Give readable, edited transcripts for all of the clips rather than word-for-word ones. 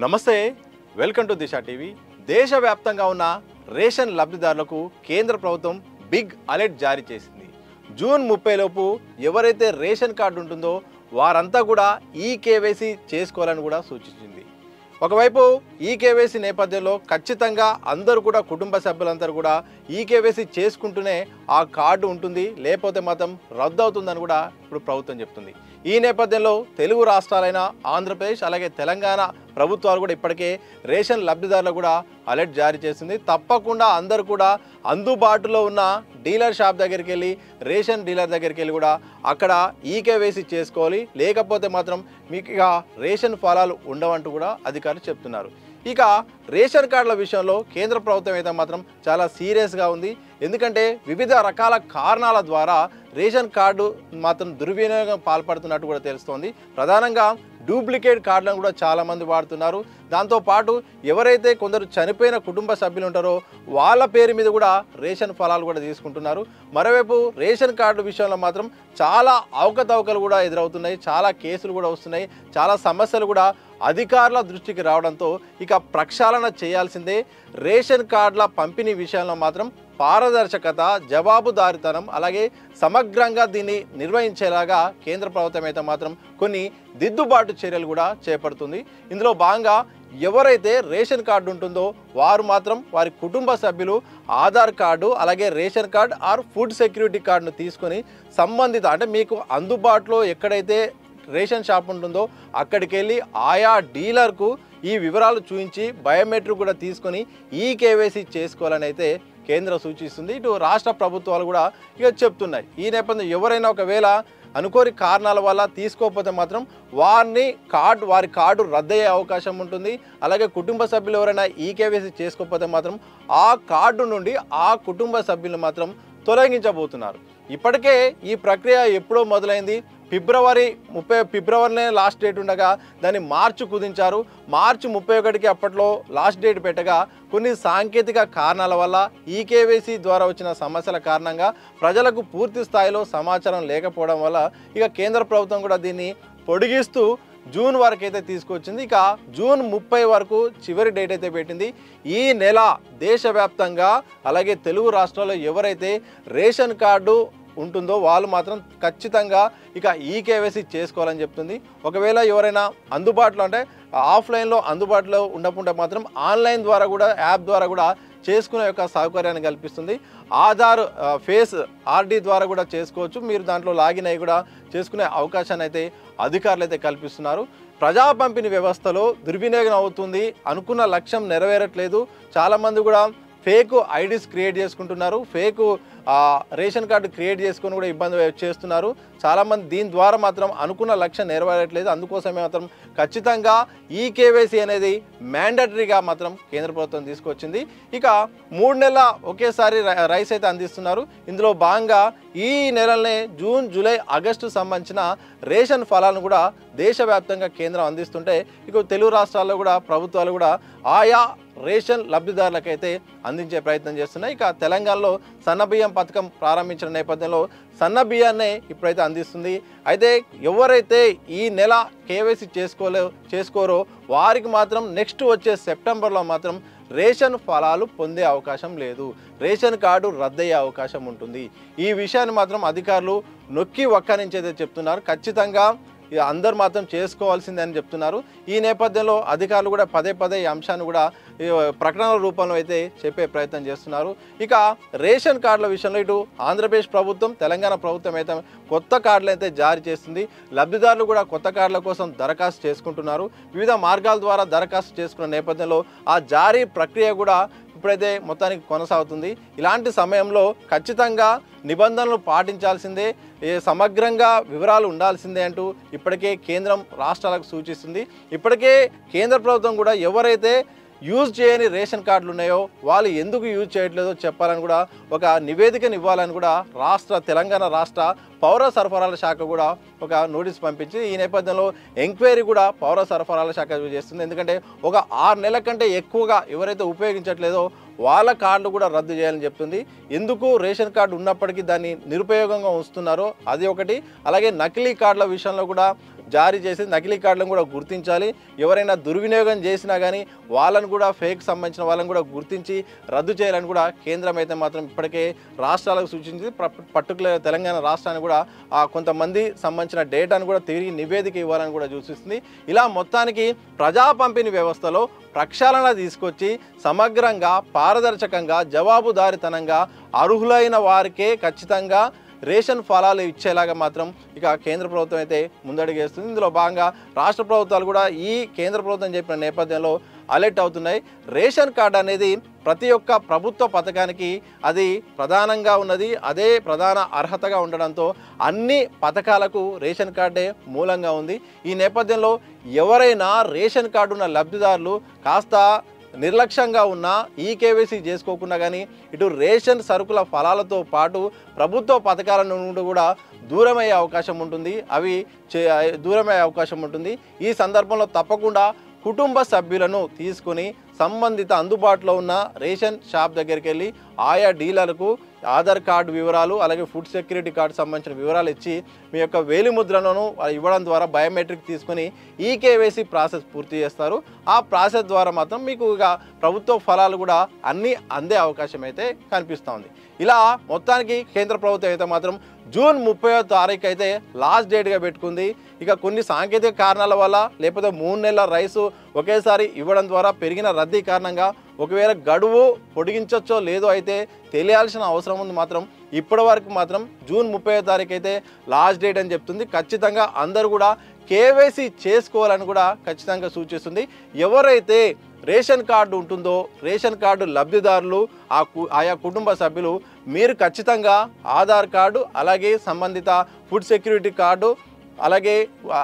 నమస్తే, welcome to Disha TV. దేశవ్యాప్తంగా ఉన్న రేషన్ లబ్ధిదారులకు కేంద్ర ప్రభుత్వం బిగ్ అలర్ట్ జారీ చేసింది. జూన్ 30 లోపు ఎవరైతే రేషన్ కార్డు ఉంటుందో వారంతా కూడా ఈ కేవైసీ చేసుకోవాలని కూడా సూచించింది. ఒకవైపు ఈ కేవైసీ నేపథ్యంలో ఖచ్చితంగా అందరూ కూడా కుటుంబ సభ్యులందరూ కూడా ఈ కేవైసీ చేసుకుంటూనే ఆ కార్డు ఉంటుంది, లేకపోతే మాత్రం రద్దు అవుతుందని కూడా ఇప్పుడు ప్రభుత్వం చెప్తుంది. ఈ నేపథ్యంలో తెలుగు రాష్ట్రాలైన ఆంధ్రప్రదేశ్ అలాగే తెలంగాణ ప్రభుత్వాలు కూడా ఇప్పటికే రేషన్ లబ్ధిదారులకు కూడా అలర్ట్ జారీ చేసింది. తప్పకుండా అందరూ కూడా అందుబాటులో ఉన్న డీలర్ షాప్ దగ్గరికి వెళ్ళి రేషన్ డీలర్ దగ్గరికి వెళ్ళి కూడా అక్కడ ఈ కేవైసీ చేసుకోవాలి, లేకపోతే మాత్రం మీకు ఇక రేషన్ ఫలాలు ఉండవంటూ కూడా అధికారులు చెప్తున్నారు. ఇక రేషన్ కార్డుల విషయంలో కేంద్ర ప్రభుత్వం అయితే మాత్రం చాలా సీరియస్గా ఉంది. ఎందుకంటే వివిధ రకాల కారణాల ద్వారా రేషన్ కార్డు మాత్రం దుర్వినియోగం పాల్పడుతున్నట్టు కూడా తెలుస్తోంది. ప్రధానంగా డూప్లికేట్ కార్డులను కూడా చాలామంది వాడుతున్నారు. దాంతోపాటు ఎవరైతే కొందరు చనిపోయిన కుటుంబ సభ్యులు ఉంటారో వాళ్ళ పేరు మీద కూడా రేషన్ ఫలాలు కూడా తీసుకుంటున్నారు. మరోవైపు రేషన్ కార్డు విషయంలో మాత్రం చాలా అవకతవకలు కూడా ఎదురవుతున్నాయి, చాలా కేసులు కూడా వస్తున్నాయి, చాలా సమస్యలు కూడా అధికారుల దృష్టికి రావడంతో ఇక ప్రక్షాళన చేయాల్సిందే. రేషన్ కార్డుల పంపిణీ విషయంలో మాత్రం పారదర్శకత, జవాబుదారితనం అలాగే సమగ్రంగా దీన్ని నిర్వహించేలాగా కేంద్ర ప్రభుత్వం అయితే మాత్రం కొన్ని దిద్దుబాటు చర్యలు కూడా చేపడుతుంది. ఇందులో భాగంగా ఎవరైతే రేషన్ కార్డు ఉంటుందో వారు మాత్రం వారి కుటుంబ సభ్యులు ఆధార్ కార్డు అలాగే ration card or food security కార్డును తీసుకొని సంబంధిత అంటే మీకు అందుబాటులో ఎక్కడైతే రేషన్ షాప్ ఉంటుందో అక్కడికి వెళ్ళి ఆయా డీలర్కు ఈ వివరాలు చూపించి బయోమెట్రిక్ కూడా తీసుకొని ఈ కేవైసీ చేసుకోవాలని అయితే కేంద్రం సూచిస్తుంది. ఇటు రాష్ట్ర ప్రభుత్వాలు కూడా ఇక చెప్తున్నాయి. ఈ నేపథ్యంలో ఎవరైనా ఒకవేళ అనుకోని కారణాల వల్ల తీసుకోకపోతే మాత్రం వారి కార్డు రద్దయ్యే అవకాశం ఉంటుంది. అలాగే కుటుంబ సభ్యులు ఎవరైనా ఈ కేవైసీ చేసుకోకపోతే మాత్రం ఆ కార్డు నుండి ఆ కుటుంబ సభ్యులు మాత్రం తొలగించబోతున్నారు. ఇప్పటికే ఈ ప్రక్రియ ఎప్పుడో మొదలైంది. ఫిబ్రవరినే లాస్ట్ డేట్ ఉండగా దాన్ని మార్చి కుదించారు. మార్చి 31కి అప్పట్లో లాస్ట్ డేట్ పెట్టగా కొన్ని సాంకేతిక కారణాల వల్ల ఈ కేవైసీ ద్వారా వచ్చిన సమస్యల కారణంగా ప్రజలకు పూర్తి స్థాయిలో సమాచారం లేకపోవడం వల్ల ఇక కేంద్ర ప్రభుత్వం కూడా దీన్ని పొడిగిస్తూ జూన్ వరకు అయితే తీసుకొచ్చింది. ఇక జూన్ 30 వరకు చివరి డేట్ అయితే పెట్టింది. ఈ నెల దేశవ్యాప్తంగా అలాగే తెలుగు రాష్ట్రాల్లో ఎవరైతే రేషన్ కార్డు ఉంటుందో వాళ్ళు మాత్రం ఖచ్చితంగా ఇక ఈ కేవైసీ చేసుకోవాలని చెప్తుంది. ఒకవేళ ఎవరైనా అందుబాటులో అంటే ఆఫ్లైన్లో అందుబాటులో ఉండకుండా మాత్రం ఆన్లైన్ ద్వారా కూడా యాప్ ద్వారా కూడా చేసుకునే యొక్క సౌకర్యాన్ని కల్పిస్తుంది. ఆధార్ ఫేస్ ఆర్డీ ద్వారా కూడా చేసుకోవచ్చు. మీరు దాంట్లో లాగిన్ అయ్యి కూడా చేసుకునే అవకాశాన్ని అయితే అధికారులు అయితే కల్పిస్తున్నారు. ప్రజా పంపిణీ వ్యవస్థలో దుర్వినియోగం అవుతుంది, అనుకున్న లక్ష్యం నెరవేరట్లేదు. చాలామంది కూడా ఫేక్ ఐడీస్ క్రియేట్ చేసుకుంటున్నారు, ఫేక్ రేషన్ కార్డు క్రియేట్ చేసుకొని కూడా ఇబ్బంది చేస్తున్నారు చాలామంది. దీని ద్వారా మాత్రం అనుకున్న లక్ష్యం నెరవేరట్లేదు. అందుకోసమే మాత్రం ఖచ్చితంగా ఈ కేవైసీ అనేది మ్యాండటరీగా మాత్రం కేంద్ర ప్రభుత్వం తీసుకొచ్చింది. ఇక 3 నెలల ఒకేసారి రైస్ అయితే అందిస్తున్నారు. ఇందులో భాగంగా ఈ నెలలనే జూన్, జూలై, ఆగస్టు సంబంధించిన రేషన్ ఫలాలను కూడా దేశవ్యాప్తంగా కేంద్రం అందిస్తుంటే ఇక తెలుగు రాష్ట్రాల్లో కూడా ప్రభుత్వాలు కూడా ఆయా రేషన్ లబ్ధిదారులకైతే అందించే ప్రయత్నం చేస్తున్నాయి. ఇక తెలంగాణలో సన్నబియ్యం పథకం ప్రారంభించిన నేపథ్యంలో సన్న బియ్యాన్నే ఇప్పుడైతే అందిస్తుంది. అయితే ఎవరైతే ఈ నెల కేవైసీ చేసుకోరో వారికి మాత్రం నెక్స్ట్ వచ్చే సెప్టెంబర్లో మాత్రం రేషన్ ఫలాలు పొందే అవకాశం లేదు, రేషన్ కార్డు రద్దయ్యే అవకాశం ఉంటుంది. ఈ విషయాన్ని మాత్రం అధికారులు నొక్కి వక్కానించైతే చెప్తున్నారు. ఖచ్చితంగా అందరూ మాత్రం చేసుకోవాల్సిందే అని చెప్తున్నారు. ఈ నేపథ్యంలో అధికారులు కూడా పదే ఈ అంశాన్ని కూడా ప్రకటనల రూపంలో అయితే చెప్పే ప్రయత్నం చేస్తున్నారు. ఇక రేషన్ కార్డుల విషయంలో ఇటు ఆంధ్రప్రదేశ్ ప్రభుత్వం, తెలంగాణ ప్రభుత్వం అయితే కొత్త కార్డులు అయితే జారీ చేస్తుంది. లబ్ధిదారులు కూడా కొత్త కార్డుల కోసం దరఖాస్తు చేసుకుంటున్నారు. వివిధ మార్గాల ద్వారా దరఖాస్తు చేసుకున్న నేపథ్యంలో ఆ జారీ ప్రక్రియ కూడా ఇప్పుడైతే మొత్తానికి కొనసాగుతుంది. ఇలాంటి సమయంలో ఖచ్చితంగా నిబంధనలు పాటించాల్సిందే, సమగ్రంగా వివరాలు ఉండాల్సిందే అంటూ ఇప్పటికే కేంద్రం రాష్ట్రాలకు సూచిస్తుంది. ఇప్పటికే కేంద్ర ప్రభుత్వం కూడా ఎవరైతే యూజ్ చేయని రేషన్ కార్డులు ఉన్నాయో వాళ్ళు ఎందుకు యూజ్ చేయట్లేదో చెప్పాలని కూడా ఒక నివేదికను ఇవ్వాలని కూడా తెలంగాణ రాష్ట్ర పౌర సరఫరాల శాఖ కూడా ఒక నోటీస్ పంపించి ఈ నేపథ్యంలో ఎంక్వైరీ కూడా పౌర సరఫరాల శాఖ చేస్తుంది. ఎందుకంటే ఒక 6 నెలల కంటే ఎక్కువగా ఎవరైతే ఉపయోగించట్లేదో వాళ్ళ కార్డులు కూడా రద్దు చేయాలని చెప్తుంది. ఎందుకు రేషన్ కార్డు ఉన్నప్పటికీ దాన్ని నిరుపయోగంగా ఉంచుతున్నారో అది ఒకటి. అలాగే నకిలీ కార్డుల విషయంలో కూడా జారీ చేసి నకిలీ కార్డులను కూడా గుర్తించాలి. ఎవరైనా దుర్వినియోగం చేసినా కానీ వాళ్ళను కూడా ఫేక్ సంబంధించిన వాళ్ళని కూడా గుర్తించి రద్దు చేయాలని కూడా కేంద్రం అయితే మాత్రం ఇప్పటికే రాష్ట్రాలకు సూచించింది. పర్టికులర్ తెలంగాణ రాష్ట్రాన్ని కూడా కొంతమంది సంబంధించిన డేటాను కూడా తిరిగి నివేదిక ఇవ్వాలని కూడా సూచిస్తుంది. ఇలా మొత్తానికి ప్రజా పంపిణీ వ్యవస్థలో ప్రక్షాళన తీసుకొచ్చి సమగ్రంగా పారదర్శకంగా జవాబుదారీతనంగా అర్హులైన వారికే ఖచ్చితంగా రేషన్ ఫలాలు ఇచ్చేలాగా మాత్రం ఇక కేంద్ర ప్రభుత్వం అయితే ముందడుగేస్తుంది. ఇందులో భాగంగా రాష్ట్ర ప్రభుత్వాలు కూడా ఈ కేంద్ర ప్రభుత్వం చెప్పిన నేపథ్యంలో అలర్ట్ అవుతున్నాయి. రేషన్ కార్డు అనేది ప్రతి ఒక్క ప్రభుత్వ పథకానికి అది ప్రధానంగా ఉన్నది, అదే ప్రధాన అర్హతగా ఉండడంతో అన్ని పథకాలకు రేషన్ కార్డే మూలంగా ఉంది. ఈ నేపథ్యంలో ఎవరైనా రేషన్ కార్డు ఉన్న లబ్ధిదారులు కాస్త నిర్లక్ష్యంగా ఉన్న ఈకేవైసీ చేసుకోకుండా కానీ ఇటు రేషన్ సరుకుల ఫలాలతో పాటు ప్రభుత్వ పథకాల నుండి కూడా దూరమయ్యే అవకాశం ఉంటుంది. ఈ సందర్భంలో తప్పకుండా కుటుంబ సభ్యులను తీసుకొని సంబంధిత అందుబాటులో ఉన్న రేషన్ షాప్ దగ్గరికి వెళ్ళి ఆయా డీలర్లకు ఆధార్ కార్డు వివరాలు అలాగే ఫుడ్ సెక్యూరిటీ కార్డు సంబంధించిన వివరాలు ఇచ్చి మీ యొక్క వేలిముద్రలను ఇవ్వడం ద్వారా బయోమెట్రిక్ తీసుకొని ఈకేవైసీ ప్రాసెస్ పూర్తి చేస్తారు. ఆ ప్రాసెస్ ద్వారా మాత్రం మీకు ఇక ప్రభుత్వ ఫలాలు కూడా అన్నీ అందే అవకాశం అయితే కనిపిస్తుంది. ఇలా మొత్తానికి కేంద్ర ప్రభుత్వం అయితే మాత్రం జూన్ 30వ తారీఖు అయితే లాస్ట్ డేట్గా పెట్టుకుంది. ఇక కొన్ని సాంకేతిక కారణాల వల్ల లేకపోతే 3 నెలల రైసు ఒకేసారి ఇవ్వడం ద్వారా పెరిగిన రద్దీ కారణంగా ఒకవేళ గడువు పొడిగించవచ్చో లేదో అయితే తెలియాల్సిన అవసరం ఉంది. మాత్రం ఇప్పటి వరకు మాత్రం జూన్ 30వ తారీఖు అయితే లాస్ట్ డేట్ అని చెప్తుంది. ఖచ్చితంగా అందరూ కూడా కేవైసీ చేసుకోవాలని కూడా ఖచ్చితంగా సూచిస్తుంది. ఎవరైతే రేషన్ కార్డు ఉంటుందో రేషన్ కార్డు లబ్ధిదారులు ఆయా కుటుంబ సభ్యులు మీరు ఖచ్చితంగా ఆధార్ కార్డు అలాగే సంబంధిత ఫుడ్ సెక్యూరిటీ కార్డు అలాగే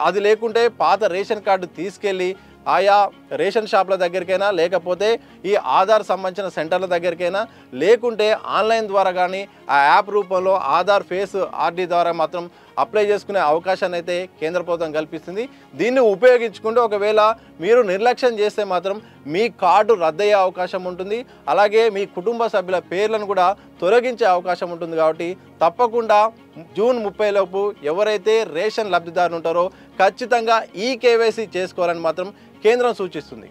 అది లేకుంటే పాత రేషన్ కార్డు తీసుకెళ్ళి ఆయా రేషన్ షాప్ల దగ్గరికైనా లేకపోతే ఈ ఆధార్ సంబంధించిన సెంటర్ల దగ్గరికైనా లేకుంటే ఆన్లైన్ ద్వారా కానీ ఆ యాప్ రూపంలో ఆధార్ ఫేస్ ఆర్డీ ద్వారా మాత్రం అప్లై చేసుకునే అవకాశాన్ని అయితే కేంద్ర ప్రభుత్వం కల్పిస్తుంది. దీన్ని ఉపయోగించుకుంటే ఒకవేళ మీరు నిర్లక్ష్యం చేస్తే మాత్రం మీ కార్డు రద్దయ్యే అవకాశం ఉంటుంది. అలాగే మీ కుటుంబ సభ్యుల పేర్లను కూడా తొలగించే అవకాశం ఉంటుంది. కాబట్టి తప్పకుండా జూన్ 30 లోపు ఎవరైతే రేషన్ లబ్ధిదారులు ఉంటారో ఖచ్చితంగా ఈ కేవైసీ చేసుకోవాలని మాత్రం కేంద్రం సూచిస్తుంది.